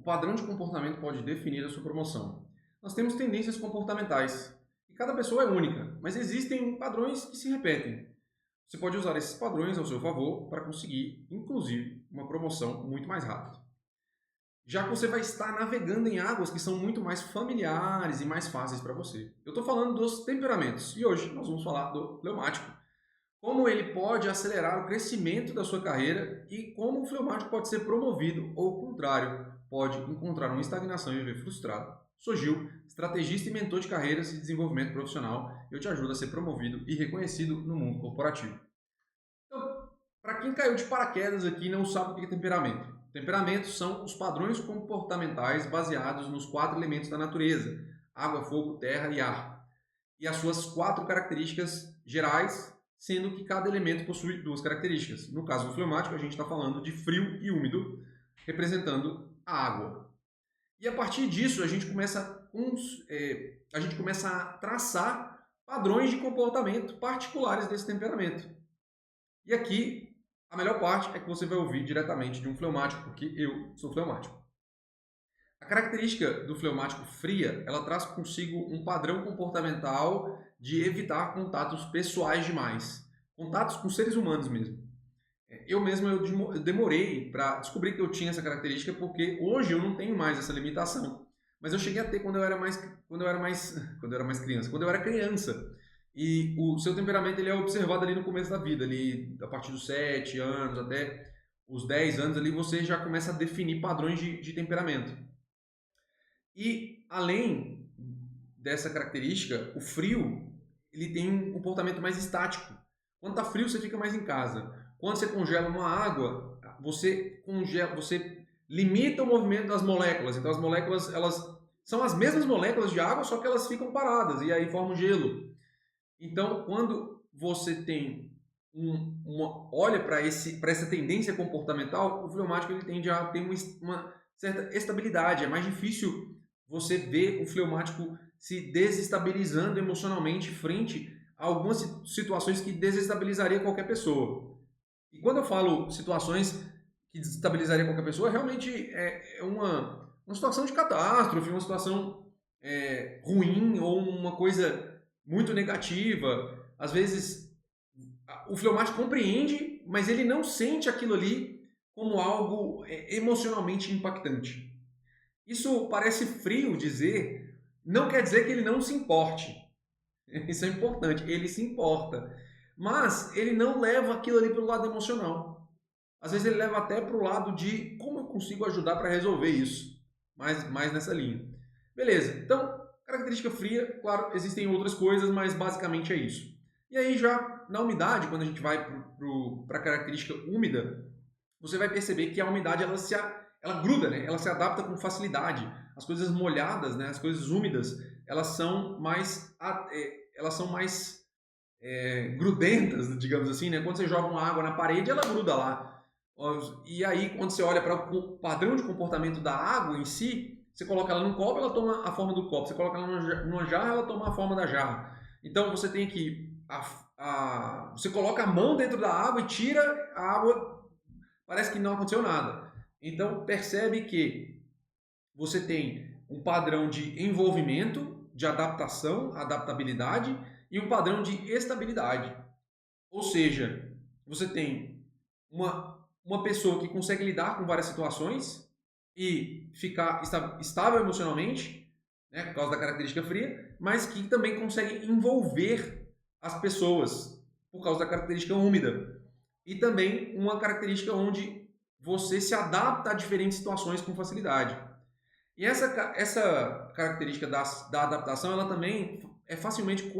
padrão de comportamento pode definir a sua promoção? Nós temos tendências comportamentais e cada pessoa é única, mas existem padrões que se repetem. Você pode usar esses padrões ao seu favor para conseguir, inclusive, uma promoção muito mais rápida. Já que você vai estar navegando em águas que são muito mais familiares e mais fáceis para você. Eu estou falando dos temperamentos e hoje nós vamos falar do fleumático. Como ele pode acelerar o crescimento da sua carreira e como o fleumático pode ser promovido ou, ao contrário, pode encontrar uma estagnação e viver frustrado. Sou Gil, estrategista e mentor de carreiras e desenvolvimento profissional. Eu te ajudo a ser promovido e reconhecido no mundo corporativo. Então, para quem caiu de paraquedas aqui e não sabe o que é temperamento. Temperamentos são os padrões comportamentais baseados nos 4 elementos da natureza: água, fogo, terra e ar. E as suas 4 características gerais, sendo que cada elemento possui 2 características. No caso do fleumático, a gente está falando de frio e úmido, representando a água. E a partir disso, a gente começa a traçar padrões de comportamento particulares desse temperamento. E aqui, a melhor parte é que você vai ouvir diretamente de um fleumático, porque eu sou fleumático. A característica do fleumático fria, ela traz consigo um padrão comportamental de evitar contatos pessoais demais. Contatos com seres humanos mesmo. Eu demorei para descobrir que eu tinha essa característica, porque hoje eu não tenho mais essa limitação. Mas eu cheguei a ter quando eu era criança, quando eu era criança. E o seu temperamento ele é observado ali no começo da vida, ali a partir dos 7 anos até os 10 anos ali você já começa a definir padrões de temperamento. E além dessa característica, o frio ele tem um comportamento mais estático. Quando está frio, você fica mais em casa. Quando você congela uma água, você limita o movimento das moléculas. Então as moléculas elas são as mesmas moléculas de água, só que elas ficam paradas e aí formam gelo. Então, quando você tem olha para essa tendência comportamental, o fleumático ele tende a ter uma certa estabilidade. É mais difícil você ver o fleumático se desestabilizando emocionalmente frente a algumas situações que desestabilizaria qualquer pessoa. E quando eu falo situações que desestabilizaria qualquer pessoa, realmente é uma situação de catástrofe, uma situação ruim ou uma coisa muito negativa. Às vezes o fleumático compreende, mas ele não sente aquilo ali como algo emocionalmente impactante. Isso parece frio dizer, não quer dizer que ele não se importe. Isso é importante, ele se importa. Mas ele não leva aquilo ali para o lado emocional. Às vezes ele leva até para o lado de como eu consigo ajudar para resolver isso. Mais nessa linha. Beleza, então, característica fria, claro, existem outras coisas, mas basicamente é isso. E aí já na umidade, quando a gente vai para a característica úmida, você vai perceber que a umidade ela gruda, né? Ela se adapta com facilidade. As coisas molhadas, né? As coisas úmidas, elas são mais grudentas, digamos assim, né? Quando você joga uma água na parede, ela gruda lá. E aí, quando você olha para o padrão de comportamento da água em si, você coloca ela num copo, ela toma a forma do copo. Você coloca ela numa jarra, ela toma a forma da jarra. Então, você tem que... você coloca a mão dentro da água e tira a água, parece que não aconteceu nada. Então, percebe que você tem um padrão de envolvimento, de adaptação, adaptabilidade e um padrão de estabilidade. Ou seja, você tem uma pessoa que consegue lidar com várias situações e ficar estável emocionalmente, né, por causa da característica fria, mas que também consegue envolver as pessoas por causa da característica úmida. E também uma característica onde você se adapta a diferentes situações com facilidade. E essa característica da adaptação, ela também é facilmente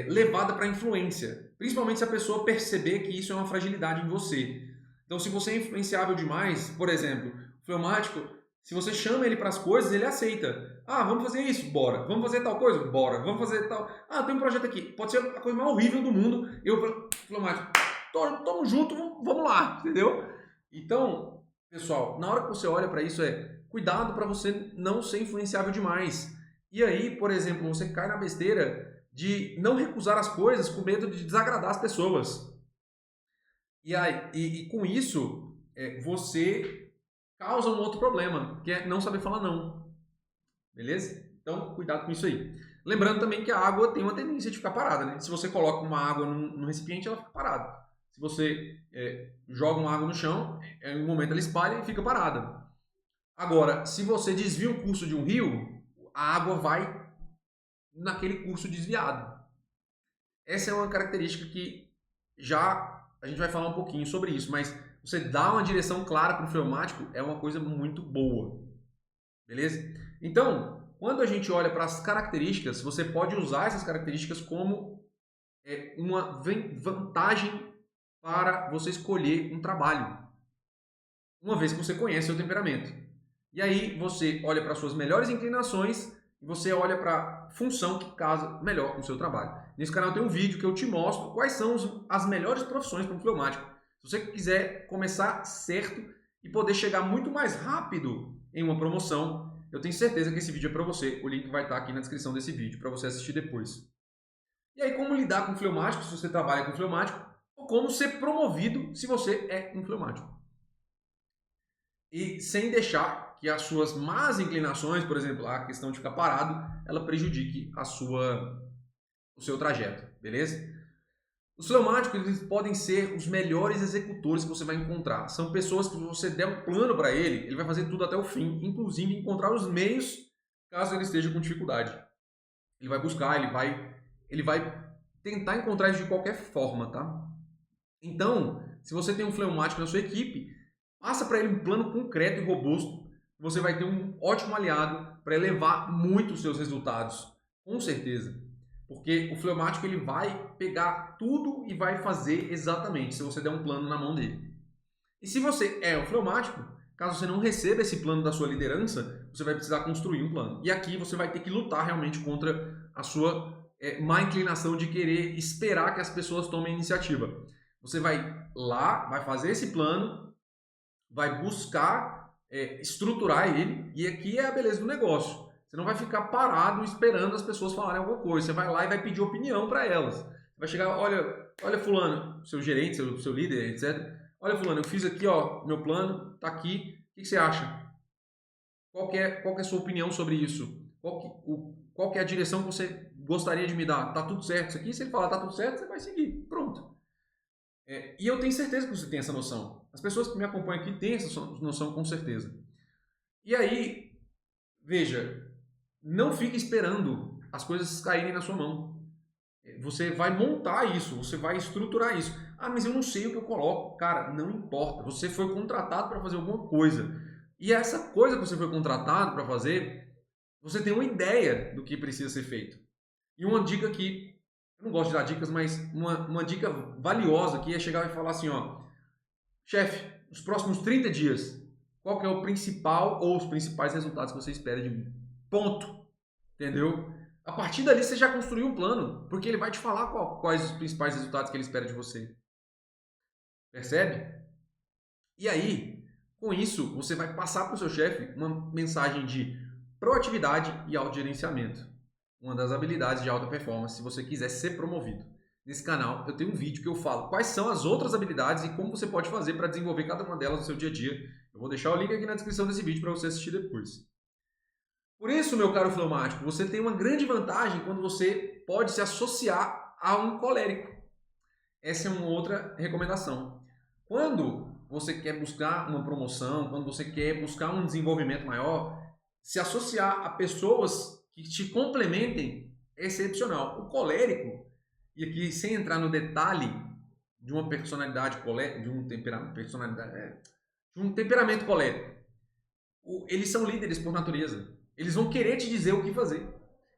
levada para a influência. Principalmente se a pessoa perceber que isso é uma fragilidade em você. Então, se você é influenciável demais, por exemplo, o fleumático, se você chama ele para as coisas, ele aceita. Ah, vamos fazer isso? Bora. Vamos fazer tal coisa? Bora. Vamos fazer tal... Ah, tem um projeto aqui. Pode ser a coisa mais horrível do mundo. Eu, fleumático, tamo junto, vamos lá. Entendeu? Então, pessoal, na hora que você olha para isso, cuidado para você não ser influenciável demais. E aí, por exemplo, você cai na besteira de não recusar as coisas com medo de desagradar as pessoas. E com isso, você causa um outro problema, que é não saber falar não. Beleza? Então, cuidado com isso aí. Lembrando também que a água tem uma tendência de ficar parada, né? Se você coloca uma água num recipiente, ela fica parada. Se você joga uma água no chão, em um momento ela espalha e fica parada. Agora, se você desvia o curso de um rio, a água vai naquele curso desviado. Essa é uma característica que já a gente vai falar um pouquinho sobre isso, mas você dar uma direção clara para o fleumático é uma coisa muito boa. Beleza? Então, quando a gente olha para as características, você pode usar essas características como uma vantagem para você escolher um trabalho, uma vez que você conhece o seu temperamento. E aí você olha para suas melhores inclinações e você olha para a função que casa melhor com o seu trabalho. Nesse canal tem um vídeo que eu te mostro quais são as melhores profissões para um fleumático. Se você quiser começar certo e poder chegar muito mais rápido em uma promoção, eu tenho certeza que esse vídeo é para você. O link vai estar aqui na descrição desse vídeo para você assistir depois. E aí, como lidar com fleumático se você trabalha com fleumático, ou como ser promovido se você é um fleumático. E sem deixar que as suas más inclinações, por exemplo, a questão de ficar parado, ela prejudique o seu trajeto, beleza? Os fleumáticos eles podem ser os melhores executores que você vai encontrar. São pessoas que você der um plano para ele vai fazer tudo até o fim, inclusive encontrar os meios caso ele esteja com dificuldade. Ele vai buscar, ele vai tentar encontrar isso de qualquer forma, tá? Então, se você tem um fleumático na sua equipe, passa para ele um plano concreto e robusto. Você vai ter um ótimo aliado para elevar muito os seus resultados, com certeza. Porque o fleumático ele vai pegar tudo e vai fazer exatamente se você der um plano na mão dele. E se você é o fleumático, caso você não receba esse plano da sua liderança, você vai precisar construir um plano. E aqui você vai ter que lutar realmente contra a sua má inclinação de querer esperar que as pessoas tomem a iniciativa. Você vai lá, vai fazer esse plano, vai buscar estruturar ele, e aqui é a beleza do negócio. Você não vai ficar parado esperando as pessoas falarem alguma coisa. Você vai lá e vai pedir opinião para elas. Você vai chegar, olha fulano, seu gerente, seu líder, etc. Olha fulano, eu fiz aqui, ó, meu plano, tá aqui. O que você acha? Qual que é a sua opinião sobre isso? Qual que é a direção que você gostaria de me dar? Tá tudo certo isso aqui? Se ele falar tá tudo certo, você vai seguir. Pronto. E eu tenho certeza que você tem essa noção. As pessoas que me acompanham aqui têm essa noção com certeza. E aí, veja, não fique esperando as coisas caírem na sua mão. Você vai montar isso, você vai estruturar isso. Ah, mas eu não sei o que eu coloco. Cara, não importa. Você foi contratado para fazer alguma coisa. E essa coisa que você foi contratado para fazer, você tem uma ideia do que precisa ser feito. E uma dica aqui, eu não gosto de dar dicas, mas uma dica valiosa aqui é chegar e falar assim, ó, chefe, nos próximos 30 dias, qual que é o principal ou os principais resultados que você espera de mim? Ponto. Entendeu? A partir dali você já construiu um plano, porque ele vai te falar quais os principais resultados que ele espera de você. Percebe? E aí, com isso, você vai passar para o seu chefe uma mensagem de proatividade e autogerenciamento. Uma das habilidades de alta performance se você quiser ser promovido. Nesse canal eu tenho um vídeo que eu falo quais são as outras habilidades e como você pode fazer para desenvolver cada uma delas no seu dia a dia. Eu vou deixar o link aqui na descrição desse vídeo para você assistir depois. Por isso, meu caro fleumático, você tem uma grande vantagem quando você pode se associar a um colérico. Essa é uma outra recomendação. Quando você quer buscar uma promoção, quando você quer buscar um desenvolvimento maior, se associar a pessoas que te complementem é excepcional. O colérico, e aqui sem entrar no detalhe de uma personalidade colérica, de um temperamento colérico, eles são líderes por natureza. Eles vão querer te dizer o que fazer.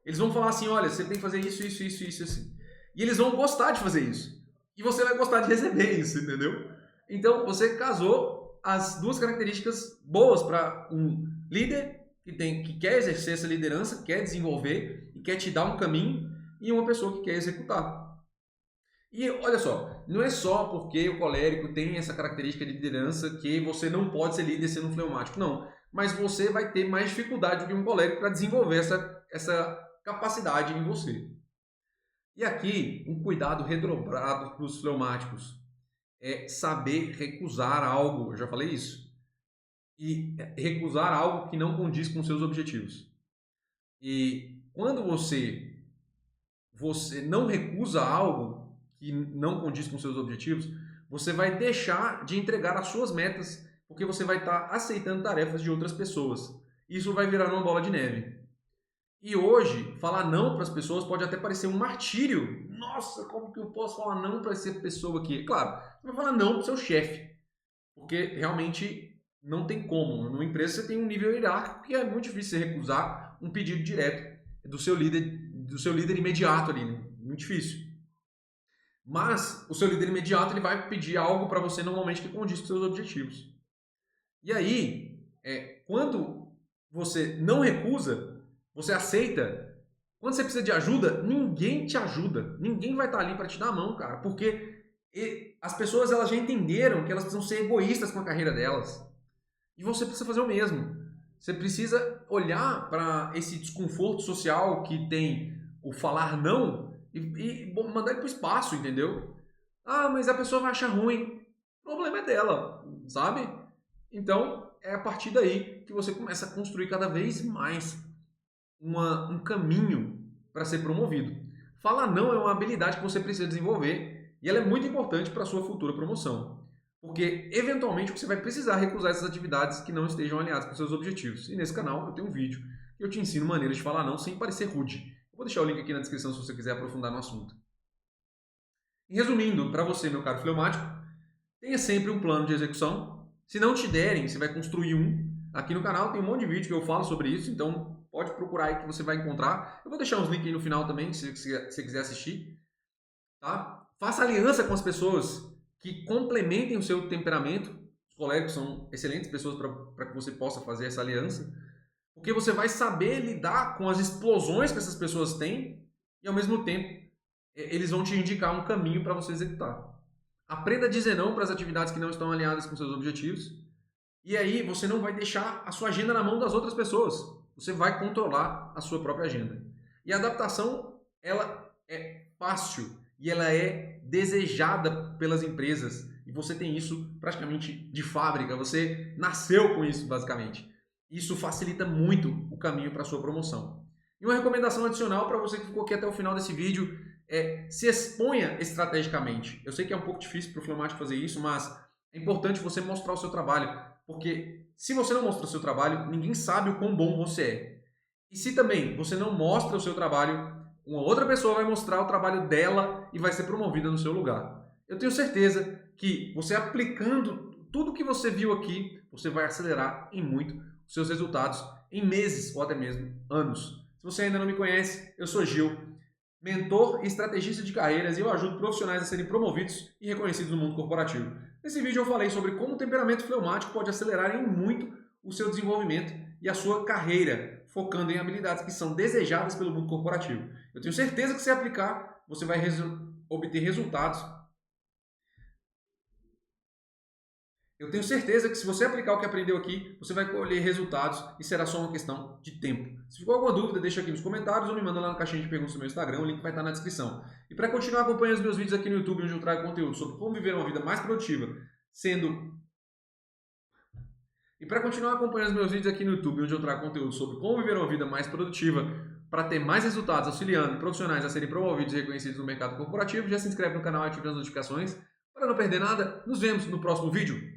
Eles vão falar assim, olha, você tem que fazer isso, isso, isso, isso, assim. E eles vão gostar de fazer isso. E você vai gostar de receber isso, entendeu? Então, você casou as duas características boas para um líder que quer exercer essa liderança, quer desenvolver e quer te dar um caminho, e uma pessoa que quer executar. E olha só, não é só porque o colérico tem essa característica de liderança que você não pode ser líder sendo um fleumático, não. Mas você vai ter mais dificuldade do que um colérico para desenvolver essa capacidade em você. E aqui, um cuidado redobrado para os fleumáticos é saber recusar algo. Eu já falei isso. e recusar algo que não condiz com seus objetivos. E quando você não recusa algo que não condiz com seus objetivos, você vai deixar de entregar as suas metas, porque você vai estar aceitando tarefas de outras pessoas. Isso vai virar uma bola de neve. E hoje, falar não para as pessoas pode até parecer um martírio. Nossa, como que eu posso falar não para essa pessoa aqui? Claro, você vai falar não para o seu chefe, porque realmente não tem como. Numa empresa você tem um nível hierárquico que é muito difícil você recusar um pedido direto do seu líder imediato ali, né? Muito difícil. Mas o seu líder imediato ele vai pedir algo para você normalmente que condiz com seus objetivos. E aí, quando você não recusa, você aceita. Quando você precisa de ajuda, ninguém te ajuda. Ninguém vai estar ali para te dar a mão, cara. Porque as pessoas elas já entenderam que elas precisam ser egoístas com a carreira delas. E você precisa fazer o mesmo. Você precisa olhar para esse desconforto social que tem o falar não e mandar ele para o espaço, entendeu? Ah, mas a pessoa vai achar ruim. O problema é dela, sabe? Então, é a partir daí que você começa a construir cada vez mais um caminho para ser promovido. Falar não é uma habilidade que você precisa desenvolver e ela é muito importante para a sua futura promoção. Porque, eventualmente, você vai precisar recusar essas atividades que não estejam alinhadas com seus objetivos. E nesse canal eu tenho um vídeo que eu te ensino maneiras de falar não sem parecer rude. Eu vou deixar o link aqui na descrição se você quiser aprofundar no assunto. E resumindo, para você, meu caro fleumático, tenha sempre um plano de execução. Se não te derem, você vai construir um. Aqui no canal tem um monte de vídeo que eu falo sobre isso, então pode procurar aí que você vai encontrar. Eu vou deixar uns links aí no final também, se você quiser assistir. Tá? Faça aliança com as pessoas que complementem o seu temperamento. Os colegas são excelentes pessoas para que você possa fazer essa aliança. Porque você vai saber lidar com as explosões que essas pessoas têm e, ao mesmo tempo, eles vão te indicar um caminho para você executar. Aprenda a dizer não para as atividades que não estão alinhadas com seus objetivos. E aí você não vai deixar a sua agenda na mão das outras pessoas. Você vai controlar a sua própria agenda. E a adaptação, ela é fácil e ela é desejada pelas empresas. E você tem isso praticamente de fábrica. Você nasceu com isso, basicamente. Isso facilita muito o caminho para a sua promoção. E uma recomendação adicional para você que ficou aqui até o final desse vídeo é se exponha estrategicamente. Eu sei que é um pouco difícil para o fleumático fazer isso, mas é importante você mostrar o seu trabalho, porque se você não mostra o seu trabalho, ninguém sabe o quão bom você é. E se também você não mostra o seu trabalho, uma outra pessoa vai mostrar o trabalho dela e vai ser promovida no seu lugar. Eu tenho certeza que você aplicando tudo que você viu aqui, você vai acelerar em muito os seus resultados em meses ou até mesmo anos. Se você ainda não me conhece, eu sou Gil, mentor e estrategista de carreiras, e eu ajudo profissionais a serem promovidos e reconhecidos no mundo corporativo. Nesse vídeo eu falei sobre como o temperamento fleumático pode acelerar em muito o seu desenvolvimento e a sua carreira, focando em habilidades que são desejadas pelo mundo corporativo. Eu tenho certeza que se aplicar, você vai obter resultados. Eu tenho certeza que se você aplicar o que aprendeu aqui, você vai colher resultados e será só uma questão de tempo. Se ficou alguma dúvida, deixa aqui nos comentários ou me manda lá na caixinha de perguntas no meu Instagram, o link vai estar na descrição. E para continuar acompanhando os meus vídeos aqui no YouTube, onde eu trago conteúdo sobre como viver uma vida mais produtiva, para ter mais resultados auxiliando profissionais a serem promovidos e reconhecidos no mercado corporativo, já se inscreve no canal e ative as notificações para não perder nada. Nos vemos no próximo vídeo.